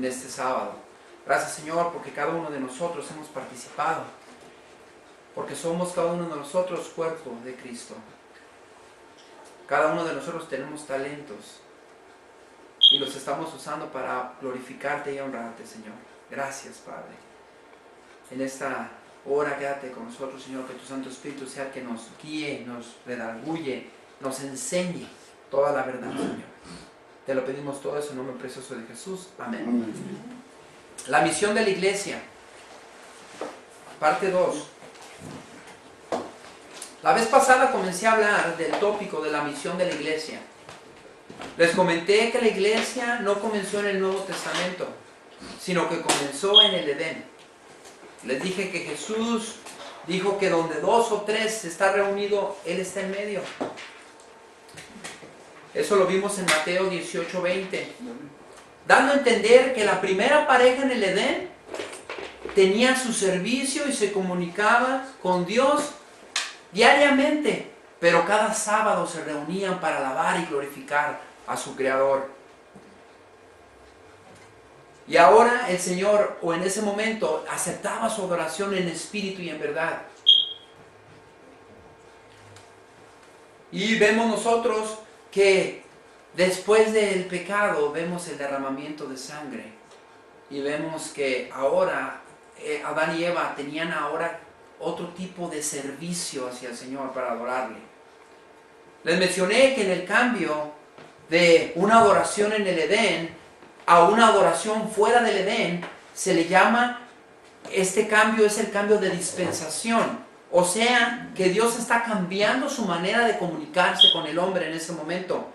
este sábado. Gracias, Señor, porque cada uno de nosotros hemos participado, porque somos cada uno de nosotros cuerpo de Cristo. Cada uno de nosotros tenemos talentos y los estamos usando para glorificarte y honrarte, Señor. Gracias, Padre. En esta hora quédate con nosotros, Señor, que tu Santo Espíritu sea el que nos guíe, nos redarguye, nos enseñe toda la verdad, Señor. Te lo pedimos todo eso en nombre precioso de Jesús. Amén. La misión de la iglesia, parte 2. La vez pasada comencé a hablar del tópico de la misión de la iglesia. Les comenté que la iglesia no comenzó en el Nuevo Testamento, sino que comenzó en el Edén. Les dije que Jesús dijo que donde 2 o 3 está reunido, Él está en medio. Eso lo vimos en Mateo 18:20. Dando a entender que la primera pareja en el Edén tenía su servicio y se comunicaba con Dios diariamente, pero cada sábado se reunían para alabar y glorificar a su Creador. Y ahora el Señor, o en ese momento, aceptaba su adoración en espíritu y en verdad. Y vemos nosotros que después del pecado vemos el derramamiento de sangre. Y vemos que ahora Adán y Eva tenían ahora otro tipo de servicio hacia el Señor para adorarle. Les mencioné que en el cambio de una adoración en el Edén a una adoración fuera del Edén, se le llama, este cambio es el cambio de dispensación. O sea, que Dios está cambiando su manera de comunicarse con el hombre en ese momento.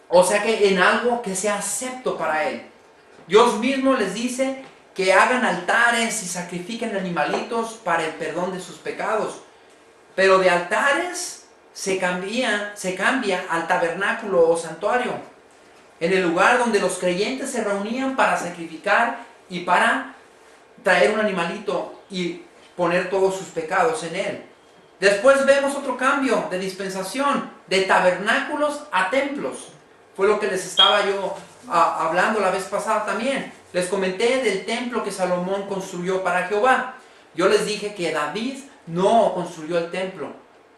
O sea, que en algo que sea acepto para Él. Dios mismo les dice que hagan altares y sacrifiquen animalitos para el perdón de sus pecados. Pero de altares se cambia al tabernáculo o santuario, en el lugar donde los creyentes se reunían para sacrificar y para traer un animalito y poner todos sus pecados en él. Después vemos otro cambio de dispensación, de tabernáculos a templos. Fue lo que les estaba yo hablando la vez pasada también. Les comenté del templo que Salomón construyó para Jehová. Yo les dije que David no construyó el templo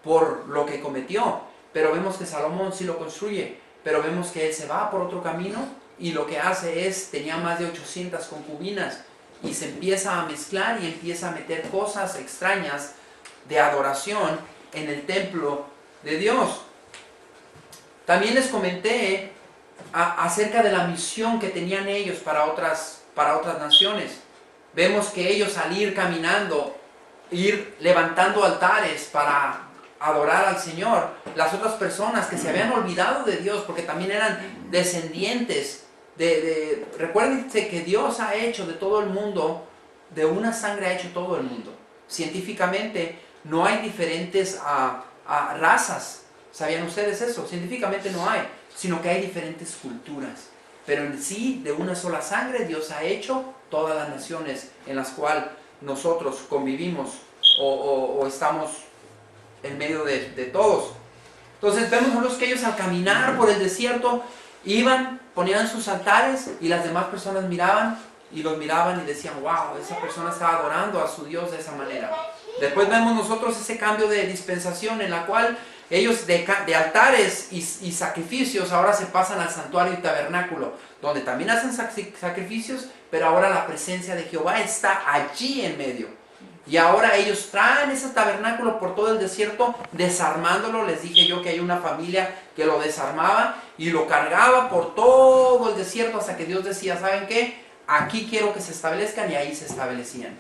por lo que cometió, pero vemos que Salomón sí lo construye. Pero vemos que él se va por otro camino y lo que hace es, tenía más de 800 concubinas y se empieza a mezclar y empieza a meter cosas extrañas de adoración en el templo de Dios. También les comenté acerca de la misión que tenían ellos para otras naciones. Vemos que ellos al ir caminando, ir levantando altares para adorar al Señor, las otras personas que se habían olvidado de Dios, porque también eran descendientes recuérdense que Dios ha hecho de todo el mundo, de una sangre ha hecho todo el mundo. Científicamente no hay diferentes razas. ¿Sabían ustedes eso? Científicamente no hay, sino que hay diferentes culturas. Pero en sí, de una sola sangre, Dios ha hecho todas las naciones en las cuales nosotros convivimos o estamos en medio de todos. Entonces vemos nosotros que ellos al caminar por el desierto iban, ponían sus altares y las demás personas miraban y los miraban y decían, wow, esa persona está adorando a su Dios de esa manera. Después vemos nosotros ese cambio de dispensación en la cual ellos de altares y sacrificios ahora se pasan al santuario y tabernáculo, donde también hacen sacrificios, pero ahora la presencia de Jehová está allí en medio. Y ahora ellos traen ese tabernáculo por todo el desierto, desarmándolo. Les dije yo que hay una familia que lo desarmaba y lo cargaba por todo el desierto hasta que Dios decía, ¿saben qué? Aquí quiero que se establezcan, y ahí se establecían.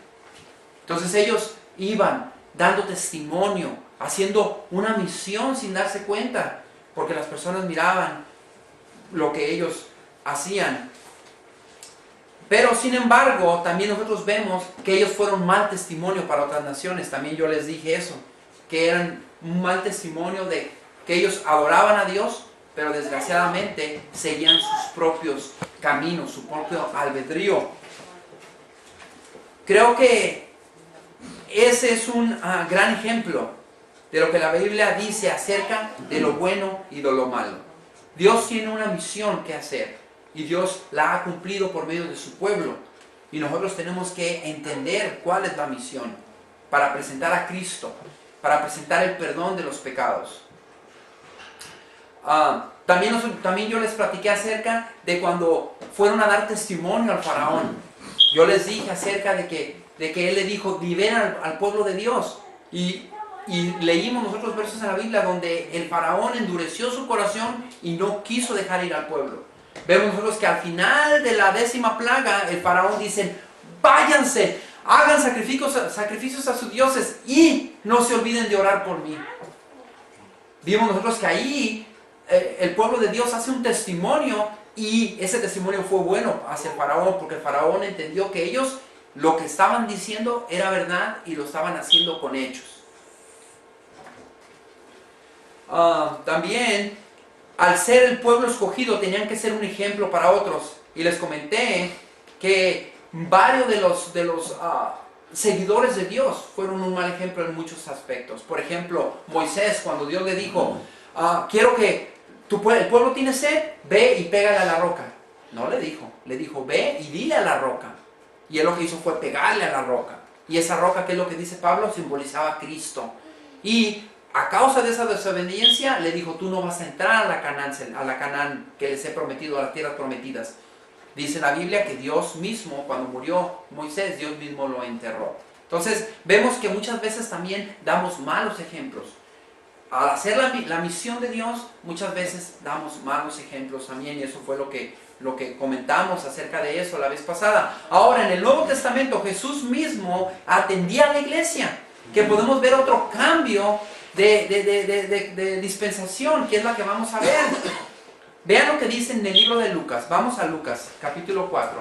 Entonces ellos iban dando testimonio, haciendo una misión sin darse cuenta, porque las personas miraban lo que ellos hacían. Pero sin embargo, también nosotros vemos que ellos fueron mal testimonio para otras naciones. También yo les dije eso, que eran un mal testimonio de que ellos adoraban a Dios, pero desgraciadamente seguían sus propios caminos, su propio albedrío. Creo que ese es un gran ejemplo de lo que la Biblia dice acerca de lo bueno y de lo malo. Dios tiene una misión que hacer. y Dios la ha cumplido por medio de su pueblo. Y nosotros tenemos que entender cuál es la misión para presentar a Cristo, para presentar el perdón de los pecados. También yo les platiqué acerca de cuando fueron a dar testimonio al faraón. Yo les dije acerca de que él le dijo, libera al pueblo de Dios. Y leímos nosotros versos en la Biblia donde el faraón endureció su corazón y no quiso dejar ir al pueblo. Vemos nosotros que al final de la 10ª plaga, el faraón dice, váyanse, hagan sacrificios a sus dioses y no se olviden de orar por mí. Vimos nosotros que ahí el pueblo de Dios hace un testimonio y ese testimonio fue bueno hacia el faraón, porque el faraón entendió que ellos lo que estaban diciendo era verdad y lo estaban haciendo con hechos. También, al ser el pueblo escogido, tenían que ser un ejemplo para otros. Y les comenté que varios de los seguidores de Dios fueron un mal ejemplo en muchos aspectos. Por ejemplo, Moisés, cuando Dios le dijo, quiero que el pueblo tiene sed, ve y pégale a la roca. No le dijo, ve y dile a la roca. Y él lo que hizo fue pegarle a la roca. Y esa roca, ¿qué es lo que dice Pablo? Simbolizaba a Cristo. Y a causa de esa desobediencia, le dijo, tú no vas a entrar a la Canaán que les he prometido, a las tierras prometidas. Dice la Biblia que Dios mismo, cuando murió Moisés, Dios mismo lo enterró. Entonces, vemos que muchas veces también damos malos ejemplos. Al hacer la misión de Dios, muchas veces damos malos ejemplos también, y eso fue lo que comentamos acerca de eso la vez pasada. Ahora, en el Nuevo Testamento, Jesús mismo atendía a la iglesia, que podemos ver otro cambio de dispensación, que es la que vamos a ver. Vean lo que dice en el libro de Lucas. Vamos a Lucas, capítulo 4.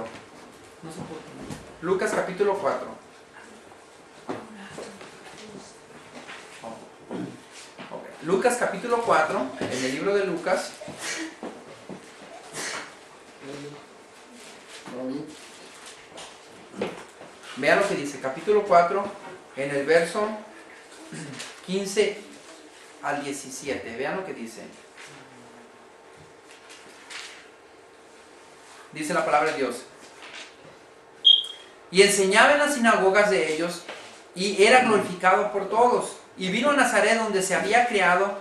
Lucas, capítulo 4. Lucas capítulo 4, en el libro de Lucas. Vean lo que dice, capítulo 4, en el verso 15 al 17. Vean lo que dice. Dice la palabra de Dios. Y enseñaba en las sinagogas de ellos, y era glorificado por todos. Y vino a Nazaret, donde se había criado,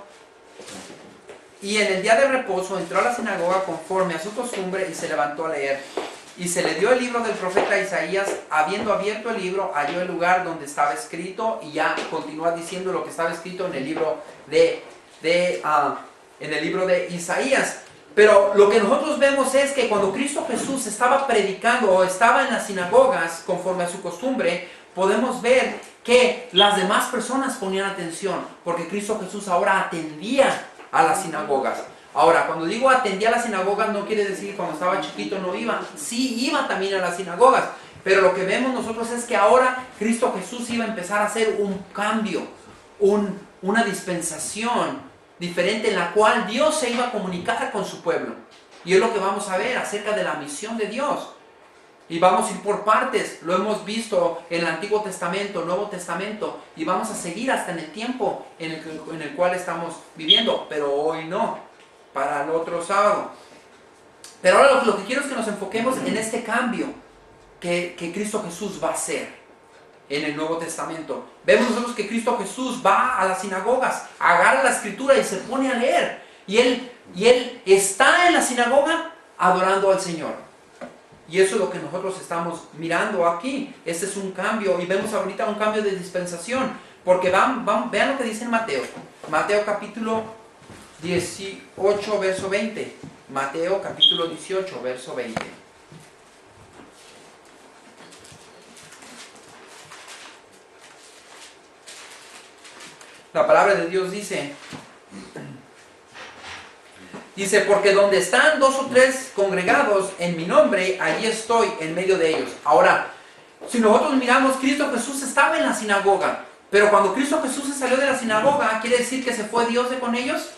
y en el día de reposo entró a la sinagoga conforme a su costumbre y se levantó a leer. Y se le dio el libro del profeta Isaías. Habiendo abierto el libro, halló el lugar donde estaba escrito, y ya continúa diciendo lo que estaba escrito en el libro de Isaías. Pero lo que nosotros vemos es que cuando Cristo Jesús estaba predicando o estaba en las sinagogas conforme a su costumbre, podemos ver que las demás personas ponían atención, porque Cristo Jesús ahora atendía a las sinagogas. Ahora, cuando digo atendía a las sinagogas, no quiere decir que cuando estaba chiquito no iba. Sí iba también a las sinagogas, pero lo que vemos nosotros es que ahora Cristo Jesús iba a empezar a hacer un cambio, una dispensación diferente en la cual Dios se iba a comunicar con su pueblo. Y es lo que vamos a ver acerca de la misión de Dios. Y vamos a ir por partes. Lo hemos visto en el Antiguo Testamento, Nuevo Testamento, y vamos a seguir hasta en el tiempo en el cual estamos viviendo, pero hoy no, para el otro sábado. Pero ahora lo que quiero es que nos enfoquemos en este cambio que Cristo Jesús va a hacer en el Nuevo Testamento. Vemos nosotros que Cristo Jesús va a las sinagogas, agarra la escritura y se pone a leer. Y él está en la sinagoga adorando al Señor. Y eso es lo que nosotros estamos mirando aquí. Este es un cambio, y vemos ahorita un cambio de dispensación. Porque vean lo que dice en Mateo. Mateo capítulo 18, verso 20. Mateo capítulo 18, verso 20. La palabra de Dios dice, porque donde están 2 o 3 congregados en mi nombre, allí estoy en medio de ellos. Ahora, si nosotros miramos, Cristo Jesús estaba en la sinagoga, pero cuando Cristo Jesús se salió de la sinagoga, ¿quiere decir que se fue Dios de con ellos?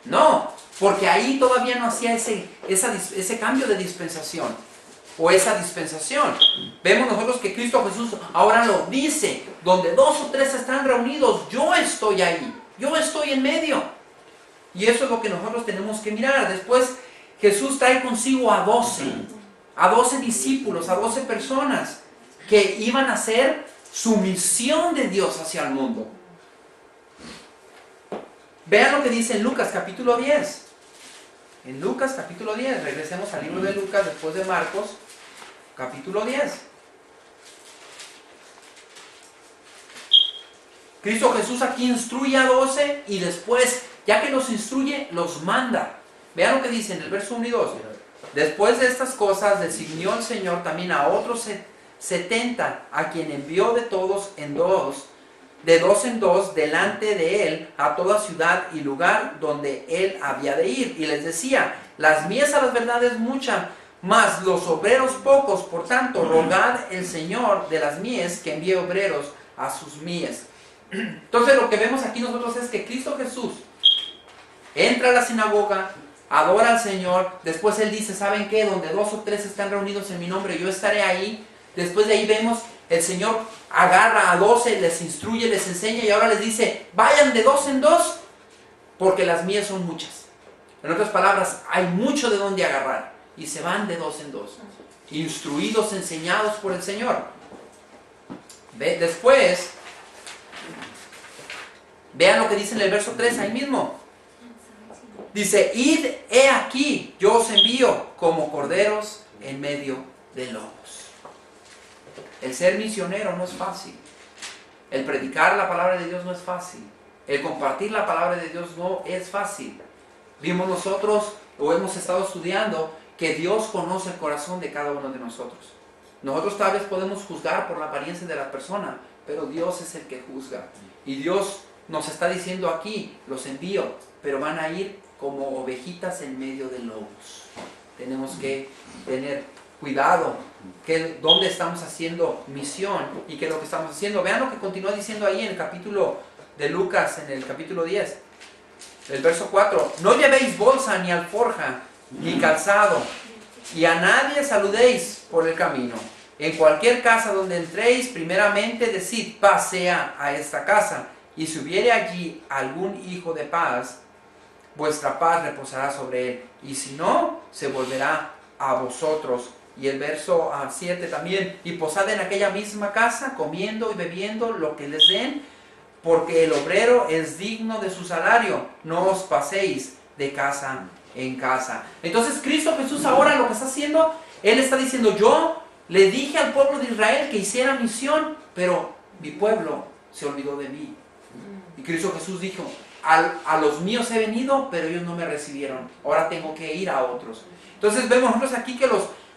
No, porque ahí todavía no hacía ese cambio de dispensación, o esa dispensación. Vemos nosotros que Cristo Jesús ahora lo dice, donde 2 o 3 están reunidos, yo estoy ahí, yo estoy en medio. Y eso es lo que nosotros tenemos que mirar. Después, Jesús trae consigo a 12 discípulos, a 12 personas que iban a hacer su misión de Dios hacia el mundo. Vean lo que dice en Lucas capítulo 10. En Lucas capítulo 10, regresemos al libro de Lucas después de Marcos, capítulo 10. Cristo Jesús aquí instruye a 12 y después, ya que los instruye, los manda. Vean lo que dice en el verso 1 y 2. Después de estas cosas, designó el Señor también a otros 70, a quien envió de dos en dos, delante de él, a toda ciudad y lugar donde él había de ir. Y les decía, las mies a las verdades muchas, mas los obreros pocos, por tanto, rogad el Señor de las mies que envíe obreros a sus mies. Entonces lo que vemos aquí nosotros es que Cristo Jesús entra a la sinagoga, adora al Señor, después Él dice, ¿saben qué? Donde 2 o 3 están reunidos en mi nombre, yo estaré ahí. Después de ahí vemos, el Señor agarra a 12, les instruye, les enseña y ahora les dice, vayan de 2 en 2, porque las mías son muchas. En otras palabras, hay mucho de donde agarrar. Y se van de 2 en 2, instruidos, enseñados por el Señor. Después, vean lo que dice en el verso 3 ahí mismo. Dice, id, he aquí, yo os envío como corderos en medio de lobos. El ser misionero no es fácil. El predicar la palabra de Dios no es fácil. El compartir la palabra de Dios no es fácil. Vimos nosotros, o hemos estado estudiando, que Dios conoce el corazón de cada uno de nosotros. Nosotros tal vez podemos juzgar por la apariencia de la persona, pero Dios es el que juzga. Y Dios nos está diciendo aquí, los envío, pero van a ir como ovejitas en medio de lobos. Tenemos que tener cuidado dónde estamos haciendo misión y qué es lo que estamos haciendo. Vean lo que continúa diciendo ahí en el capítulo de Lucas, en el capítulo 10, el verso 4. No llevéis bolsa, ni alforja, ni calzado, y a nadie saludéis por el camino. En cualquier casa donde entréis, primeramente decid, paz sea a esta casa. Y si hubiere allí algún hijo de paz, vuestra paz reposará sobre él. Y si no, se volverá a vosotros. Y el verso 7 también. Y posad en aquella misma casa, comiendo y bebiendo lo que les den, porque el obrero es digno de su salario. No os paséis de casa en casa. Entonces Cristo Jesús ahora lo que está haciendo, Él está diciendo, yo le dije al pueblo de Israel que hiciera misión, pero mi pueblo se olvidó de mí. Y Cristo Jesús dijo, a los míos he venido, pero ellos no me recibieron. Ahora tengo que ir a otros. Entonces vemos nosotros aquí que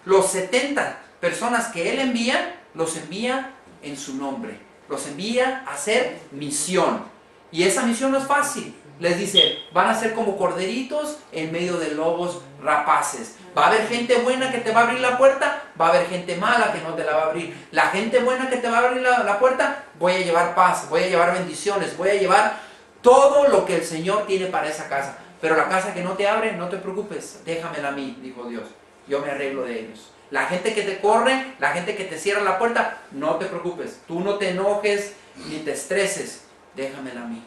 los 70 personas que Él envía, los envía en su nombre. Los envía a hacer misión. Y esa misión no es fácil. Les dice, van a ser como corderitos en medio de lobos rapaces. Va a haber gente buena que te va a abrir la puerta, va a haber gente mala que no te la va a abrir. La gente buena que te va a abrir la puerta, voy a llevar paz, voy a llevar bendiciones, voy a llevar todo lo que el Señor tiene para esa casa. Pero la casa que no te abre, no te preocupes, déjamela a mí, dijo Dios. Yo me arreglo de ellos. La gente que te corre, la gente que te cierra la puerta, no te preocupes. Tú no te enojes ni te estreses, déjamela a mí.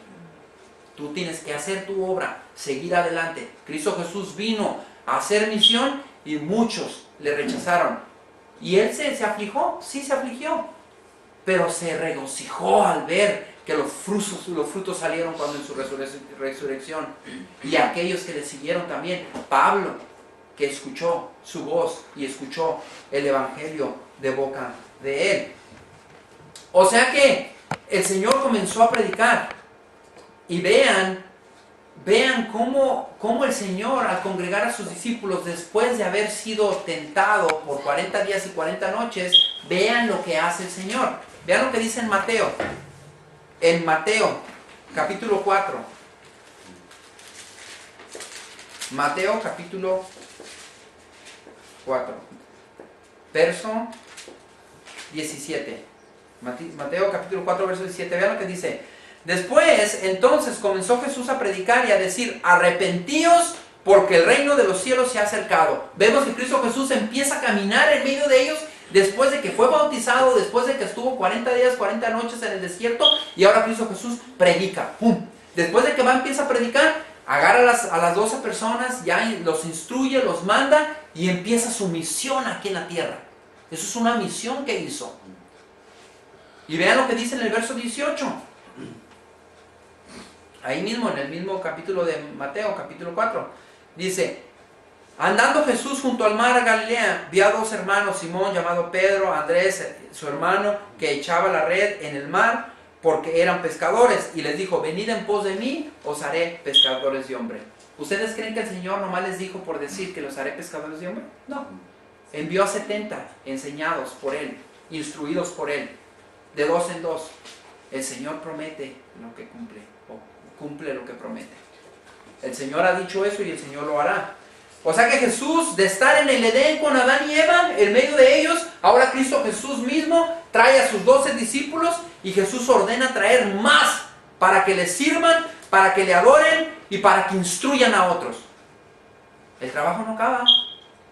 Tú tienes que hacer tu obra, seguir adelante. Cristo Jesús vino a hacer misión y muchos le rechazaron. ¿Y Él se afligió? Sí se afligió. Pero se regocijó al ver que los frutos salieron cuando en su resurrección. Y aquellos que le siguieron también. Pablo, que escuchó su voz y escuchó el evangelio de boca de Él. O sea que el Señor comenzó a predicar. Y vean cómo el Señor, al congregar a sus discípulos después de haber sido tentado por 40 días y 40 noches, vean lo que hace el Señor. Vean lo que dice en Mateo. En Mateo, capítulo 4. Mateo, capítulo 4. Verso 17. Mateo, capítulo 4, verso 17. Vean lo que dice. Después, entonces, comenzó Jesús a predicar y a decir, arrepentíos porque el reino de los cielos se ha acercado. Vemos que Cristo Jesús empieza a caminar en medio de ellos después de que fue bautizado, después de que estuvo 40 días, 40 noches en el desierto, y ahora Cristo Jesús predica. ¡Pum! Después de que empieza a predicar, agarra a las 12 personas, ya los instruye, los manda y empieza su misión aquí en la tierra. Eso es una misión que hizo. Y vean lo que dice en el verso 18. Ahí mismo, en el mismo capítulo de Mateo, capítulo 4. Dice: andando Jesús junto al mar Galilea, vio a 2 hermanos, Simón llamado Pedro, Andrés su hermano, que echaba la red en el mar, porque eran pescadores, y les dijo: venid en pos de mí, os haré pescadores de hombre. ¿Ustedes creen que el Señor nomás les dijo por decir que los haré pescadores de hombre? No. Envió a 70 enseñados por Él, instruidos por Él, de 2 en 2. El Señor promete lo que cumple, o cumple lo que promete. El Señor ha dicho eso y el Señor lo hará. O sea que Jesús, de estar en el Edén con Adán y Eva, en medio de ellos, ahora Cristo Jesús mismo trae a sus 12 discípulos y Jesús ordena traer más para que les sirvan, para que le adoren y para que instruyan a otros. El trabajo no acaba,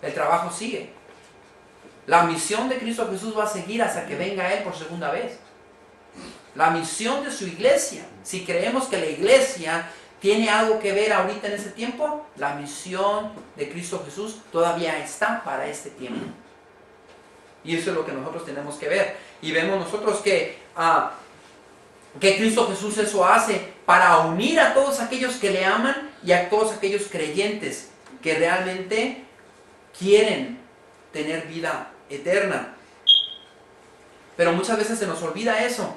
el trabajo sigue. La misión de Cristo Jesús va a seguir hasta que venga Él por segunda vez. La misión de su iglesia, si creemos que la iglesia tiene algo que ver ahorita en este tiempo, la misión de Cristo Jesús todavía está para este tiempo. Y eso es lo que nosotros tenemos que ver. Y vemos nosotros que Cristo Jesús eso hace para unir a todos aquellos que le aman y a todos aquellos creyentes que realmente quieren tener vida eterna. Pero muchas veces se nos olvida eso.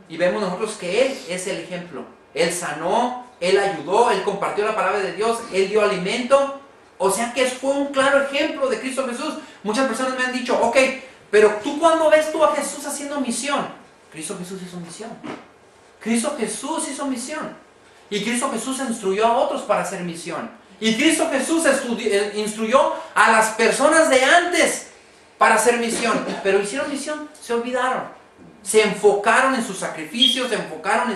Y vemos nosotros que Él es el ejemplo. Él sanó, Él ayudó, Él compartió la palabra de Dios, Él dio alimento. O sea que fue un claro ejemplo de Cristo Jesús. Muchas personas me han dicho: ok, pero tú, ¿cuándo ves tú a Jesús haciendo misión? Cristo Jesús hizo misión. Cristo Jesús hizo misión. Y Cristo Jesús instruyó a otros para hacer misión. Y Cristo Jesús instruyó a las personas de antes para hacer misión. Pero hicieron misión, se olvidaron. Se enfocaron en sus sacrificios, se enfocaron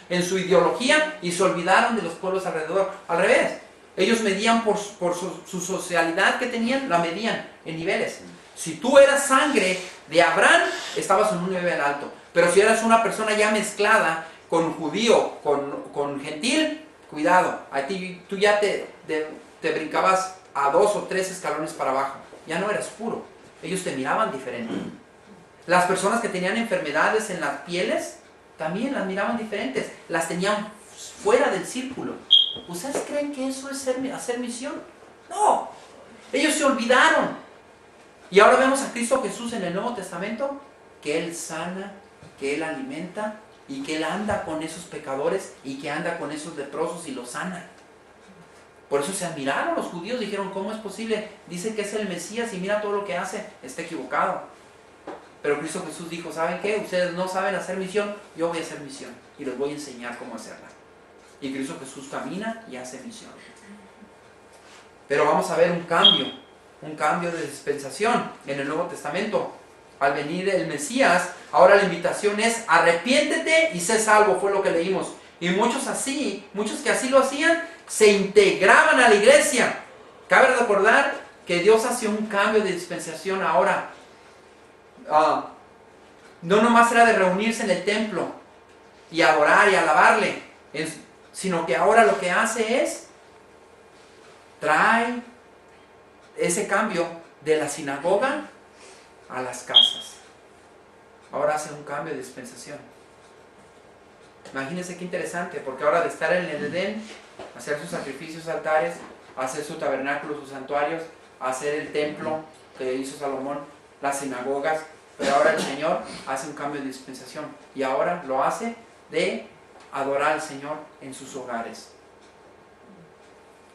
en su ideología y se olvidaron de los pueblos alrededor. Al revés, ellos medían por su socialidad que tenían, la medían en niveles. Si tú eras sangre de Abraham, estabas en un nivel alto. Pero si eras una persona ya mezclada con judío, con gentil, cuidado, a ti, tú ya te brincabas a 2 o 3 escalones para abajo. Ya no eras puro. Ellos te miraban diferente. Las personas que tenían enfermedades en las pieles, también las miraban diferentes. Las tenían fuera del círculo. ¿Ustedes creen que eso es hacer misión? No. Ellos se olvidaron. Y ahora vemos a Cristo Jesús en el Nuevo Testamento, que Él sana, que Él alimenta y que Él anda con esos pecadores y que anda con esos leprosos y los sana. Por eso se admiraron los judíos, dijeron: ¿cómo es posible? Dice que es el Mesías y mira todo lo que hace, está equivocado. Pero Cristo Jesús dijo: ¿saben qué? Ustedes no saben hacer misión, yo voy a hacer misión y les voy a enseñar cómo hacerla. Y Cristo Jesús camina y hace misión. Pero vamos a ver un cambio de dispensación en el Nuevo Testamento. Al venir el Mesías, ahora la invitación es: arrepiéntete y sé salvo, fue lo que leímos. Y muchos que así lo hacían, se integraban a la iglesia. Cabe recordar que Dios hace un cambio de dispensación ahora. No nomás era de reunirse en el templo y adorar y alabarle, sino que ahora lo que hace es trae ese cambio de la sinagoga a las casas. Ahora hace un cambio de dispensación. Imagínense qué interesante, porque ahora de estar en el Edén, hacer sus sacrificios, altares, hacer su tabernáculo, sus santuarios, hacer el templo que hizo Salomón, las sinagogas, pero ahora el Señor hace un cambio de dispensación y ahora lo hace de adorar al Señor en sus hogares.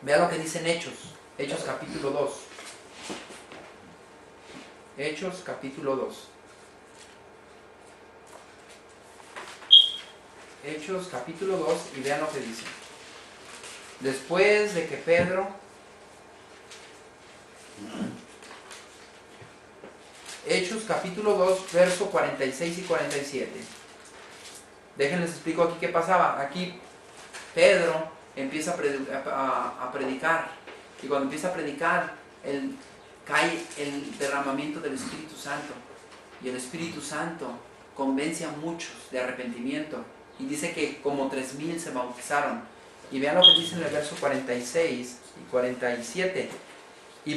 Vea lo que dice en Hechos capítulo 2. Hechos capítulo 2. Hechos capítulo 2 y vean lo que dice. Después de que Pedro Hechos capítulo 2, verso 46 y 47. Déjenles explico aquí qué pasaba. Aquí Pedro empieza a predicar. Y cuando empieza a predicar, cae el derramamiento del Espíritu Santo. Y el Espíritu Santo convence a muchos de arrepentimiento. Y dice que como 3,000 se bautizaron. Y vean lo que dice en el verso 46 y 47. Y